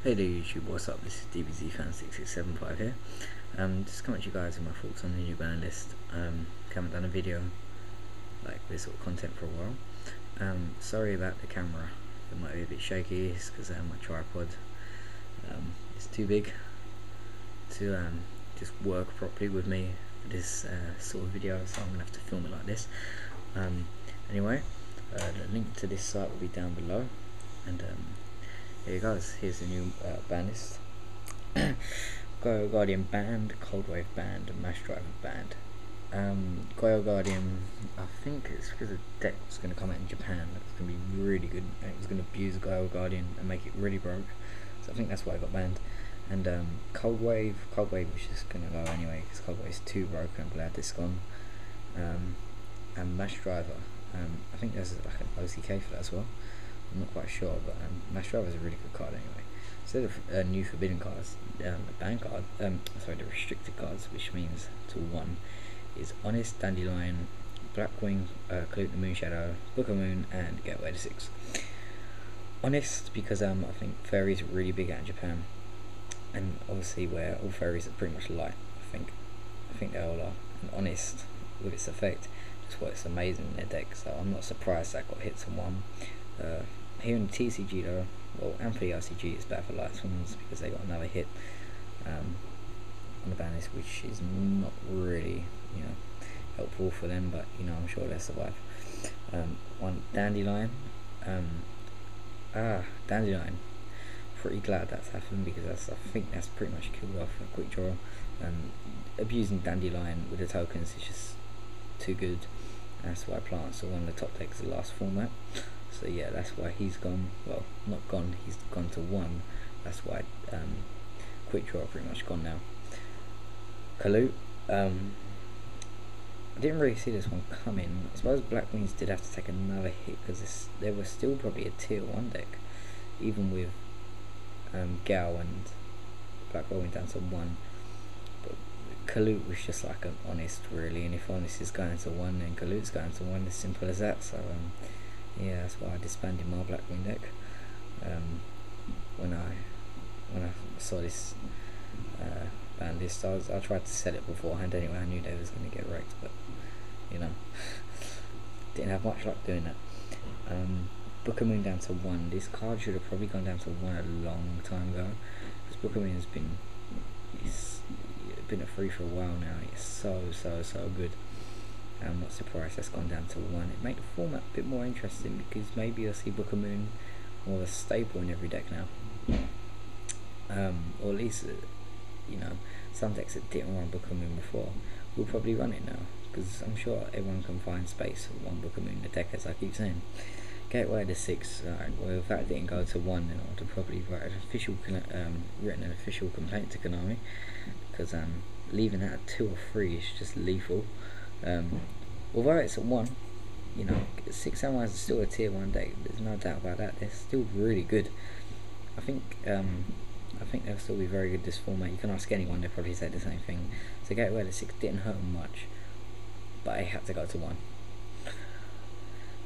Hey there YouTube, what's up? This is DBZFan6675 here. Just coming at you guys with my thoughts on the new Banlist. Haven't done a video like this sort of content for a while. Sorry about the camera, it might be a bit shaky. It's because my tripod is too big to just work properly with me for this sort of video, so I'm going to have to film it like this. Anyway, the link to this site will be down below, and here you guys, here's the new Banlist. Goyo Guardian banned, Cold Wave banned, and Mash Driver banned. Goyo Guardian, I think it's because a deck was going to come out in Japan that's going to be really good, and it was going to abuse Goyo Guardian and make it really broke, so I think that's why it got banned. And Cold Wave was just going to go anyway, because Cold Wave is too broken. I'm glad it's gone. And Mash Driver, I think there's like an OCK for that as well. I'm not quite sure, but Mash Driver is a really good card anyway. Instead of new forbidden cards, the ban card, sorry, the restricted cards, which means to 1, is Honest, Dandylion, Blackwing, Kalut the Moonshadow, Book of Moon, and Gateway to 6. Honest, because I think fairies are really big out in Japan, and obviously where all fairies are pretty much light. I think they all are. And Honest, with its effect, just works amazing in their deck. So I'm not surprised that got hits on 1. Here in the TCG though, well, and for the RCG, it's bad for lights ones because they got another hit on the Banlist, which is not really, helpful for them, but I'm sure they'll survive. One Dandylion, Dandylion. Pretty glad that's happened, because I think that's pretty much killed off a quick draw. Abusing Dandylion with the tokens is just too good. That's why Plants are one of the top decks of the last format. So yeah, that's why he's gone. Well, not gone. He's gone to 1. That's why quick draw pretty much gone now. Kalut. I didn't really see this one coming. I suppose Blackwings did have to take another hit, because they were still probably a tier 1 deck, even with Gao and Black going down to 1. But Kalut was just like an Honest really, and if Honest is going to 1, then Kalut's going to 1. As simple as that. So yeah, that's why I disbanded my Blackwing deck. When I saw this Banlist, I tried to sell it beforehand anyway. I knew they was going to get wrecked, but didn't have much luck doing that. Book of Moon down to 1. This card should have probably gone down to 1 a long time ago, because Book of Moon has been a free for a while now. It's so good. I'm not surprised that's gone down to 1. It made the format a bit more interesting, because maybe you'll see Book of Moon more of a staple in every deck now. Or at least some decks that didn't run Book of Moon before will probably run it now, because I'm sure everyone can find space for 1 Book of Moon in the deck, as I keep saying. Gateway to 6. Well, if that didn't go to 1, then I would have probably written an official complaint to Konami, because leaving that at 2 or 3 is just lethal. Although it's at 1, 6 Samurais is still a tier 1 deck. There's no doubt about that. They're still really good. I think they'll still be very good this format. You can ask anyone, they'll probably say the same thing. So Gateway to 6 didn't hurt them much, but it had to go to 1.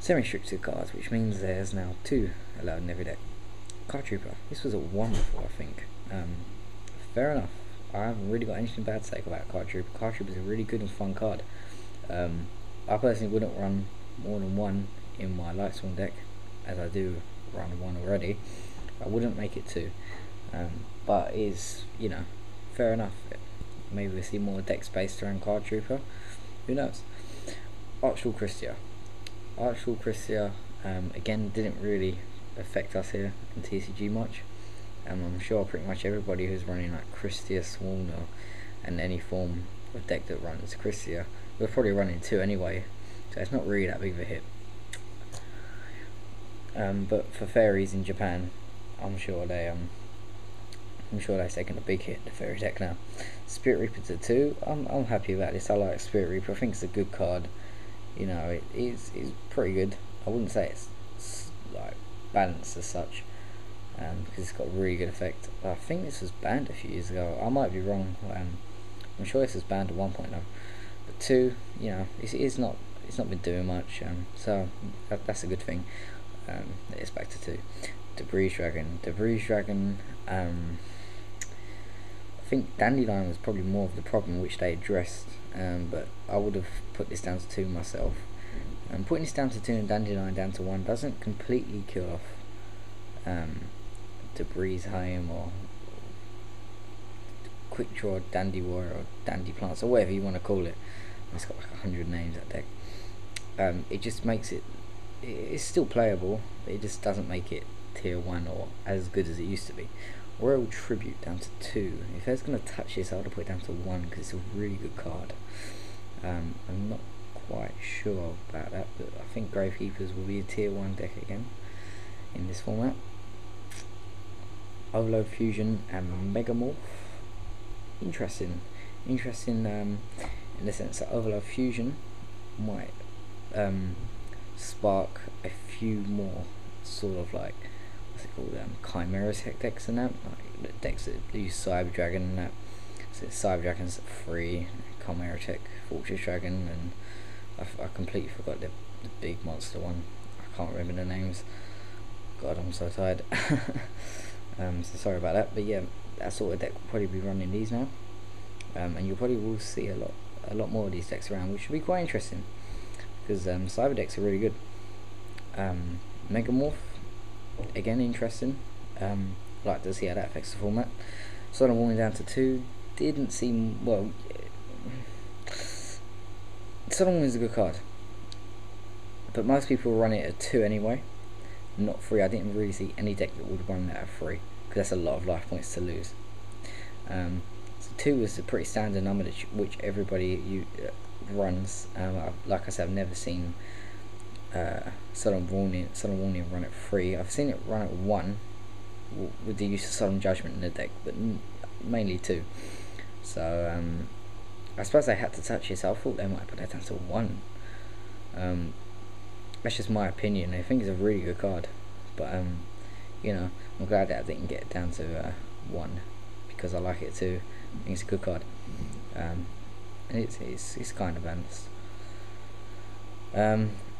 Semi-restricted cards, which means there's now 2 allowed in every deck. Card Trooper. This was a 1 before, I think. Fair enough. I haven't really got anything bad to say about Card Trooper. Card Trooper is a really good and fun card. I personally wouldn't run more than 1 in my Lightsworn deck, as I do run 1 already. I wouldn't make it 2, but it is, fair enough. Maybe we'll see more deck space around Card Trooper. Who knows? Archlord Kristya. Archlord Kristya, again, didn't really affect us here in TCG much. I'm sure pretty much everybody who's running like Kristya, Swarm, and any form of deck that runs Kristya, we're probably running 2 anyway, so it's not really that big of a hit. But for fairies in Japan, I'm sure they've taken a big hit, the fairy deck now. Spirit Reaper to 2. I'm happy about this. I like Spirit Reaper. I think it's a good card. It is pretty good. I wouldn't say it's like balanced as such, because it's got a really good effect. I think this was banned a few years ago. I might be wrong. I'm sure this was banned at 1.0, but 2, it's not been doing much. So that's a good thing. It's back to 2. Debris Dragon. I think Dandylion was probably more of the problem which they addressed, but I would have put this down to 2 myself. Putting this down to 2 and Dandylion down to 1 doesn't completely kill off Debris Home or Quick Draw Dandy Warrior or Dandy Plants or whatever you want to call it. It's got like 100 names, that deck. It just makes it's still playable, but it just doesn't make it tier 1 or as good as it used to be. Royal Tribute down to 2. If I was going to touch this, I would have put it down to 1 because it's a really good card. I'm not quite sure about that, but I think Gravekeepers will be a tier 1 deck again in this format. Overload Fusion and Megamorph. Interesting in the sense that Overload Fusion might spark a few more sort of like, what's it called, Chimera Tech decks and that, like decks that use Cyber Dragon and that. So Cyber Dragon's free, Chimera Tech, Fortress Dragon, and I completely forgot the big monster one. I can't remember the names. God, I'm so tired. So sorry about that, but yeah, that sort of deck will probably be running these now, and you probably will see a lot more of these decks around, which should be quite interesting because cyber decks are really good. Megamorph, again, interesting. Like to see how that affects the format. Solemn Warning down to 2 didn't seem well. Solemn Warning is a good card, but most people run it at 2 anyway, not 3. I didn't really see any deck that would run that at 3 because that's a lot of life points to lose. So 2 is a pretty standard number which everybody runs. Like I said, I've never seen Solemn Warning run at 3. I've seen it run at 1 with the use of Solemn Judgment in the deck, but mainly 2. So I suppose they had to touch it, so I thought they might put that down to 1. That's just my opinion. I think it's a really good card, but you know, I'm glad that I didn't get it down to 1 because I like it too. I think it's a good card, and it's kind of balanced.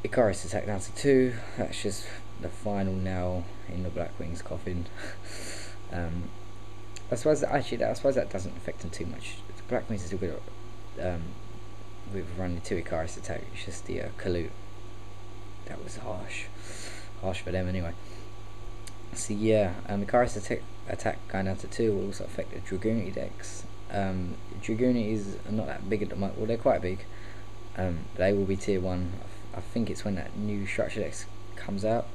Icarus Attack down to 2. That's just the final nail in the Blackwing's coffin. I suppose that doesn't affect them too much. The Blackwings is still good with running 2 Icarus Attack. It's just the Kalut that was harsh for them anyway. So yeah, Icarus Attack going down to 2 will also affect the Dragoonity decks. Dragoonities are not that big at the moment. Well, they're quite big. They will be tier 1. I think it's when that new structure deck comes out.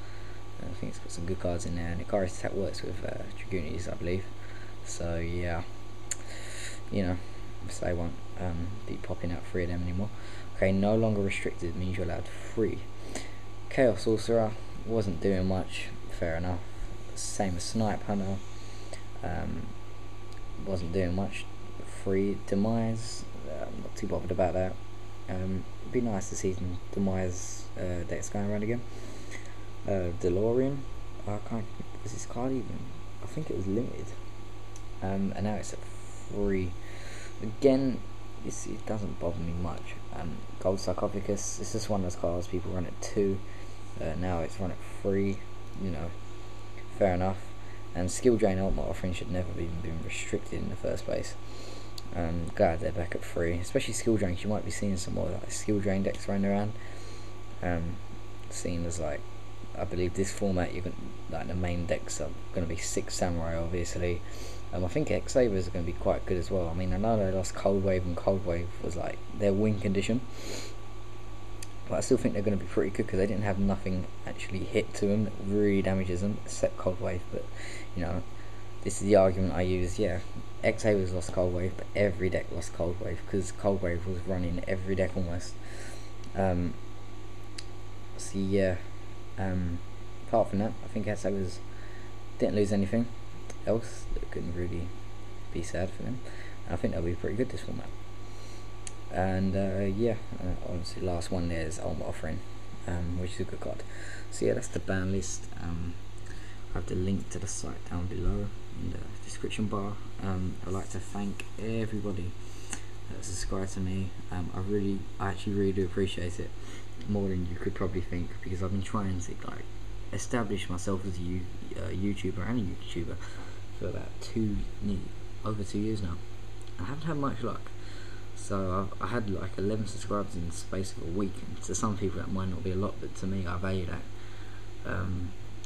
I think it's got some good cards in there, and Icarus Attack works with Dragoonities, I believe. So yeah, you know, so they won't be popping out 3 of them anymore. Okay, no longer restricted means you're allowed 3. Chaos Sorcerer wasn't doing much, fair enough. Same as Snipe Hunter, wasn't doing much. 3 Demise, I'm not too bothered about that. It'd be nice to see some Demise decks going around again. Dewloren, I can't, was this card even? I think it was limited, and now it's at 3. Again, it doesn't bother me much. Gold Sarcophagus, it's just one of those cards people run at 2. Now it's run at 3. You know, fair enough. And Skill Drain Ultimate Offering should never have even been restricted in the first place. Glad they're back at 3, especially Skill Drain, 'cause you might be seeing some more like Skill Drain decks running around. Seeing as like, I believe this format you can, like the main decks are going to be 6 Samurai obviously. I think X-Savers are going to be quite good as well. I mean, I know they lost Cold Wave, and Cold Wave was like their win condition, but I still think they're going to be pretty good because they didn't have nothing actually hit to them that really damages them except Cold Wave. But you know, this is the argument I use. Yeah, X-Savers lost Cold Wave, but every deck lost Cold Wave because Cold Wave was running every deck almost. So yeah, apart from that, I think X-Savers didn't lose anything else that couldn't really be sad for them. I think they'll be pretty good this format. And yeah, obviously last one there is Ultimate Offering, which is a good card. So yeah, that's the ban list. I have the link to the site down below in the description bar. I'd like to thank everybody that subscribed to me. I actually really do appreciate it, more than you could probably think, because I've been trying to like established myself as a YouTuber and a YouTuber for about over 2 years now. I haven't had much luck. So I had like 11 subscribers in the space of a week, and to some people that might not be a lot, but to me, I value that.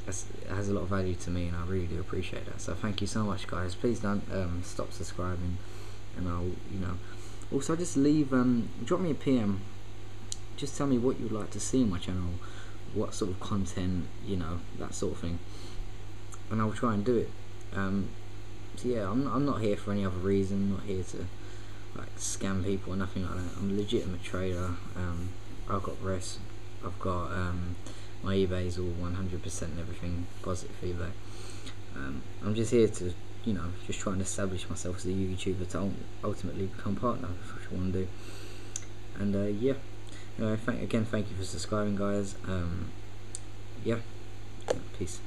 It has a lot of value to me, and I really do appreciate that. So thank you so much, guys. Please don't stop subscribing, and I'll, also just leave, drop me a PM. Just tell me what you'd like to see on my channel, what sort of content, that sort of thing, and I'll try and do it. So yeah, I'm not here for any other reason. I'm not here to like scam people or nothing like that. I'm a legitimate trader. I've got RES, I've got my eBay's all 100% and everything, positive feedback. I'm just here to, just try and establish myself as a YouTuber to ultimately become partner, which I want to do. And yeah, thank you for subscribing, guys. Yeah, peace.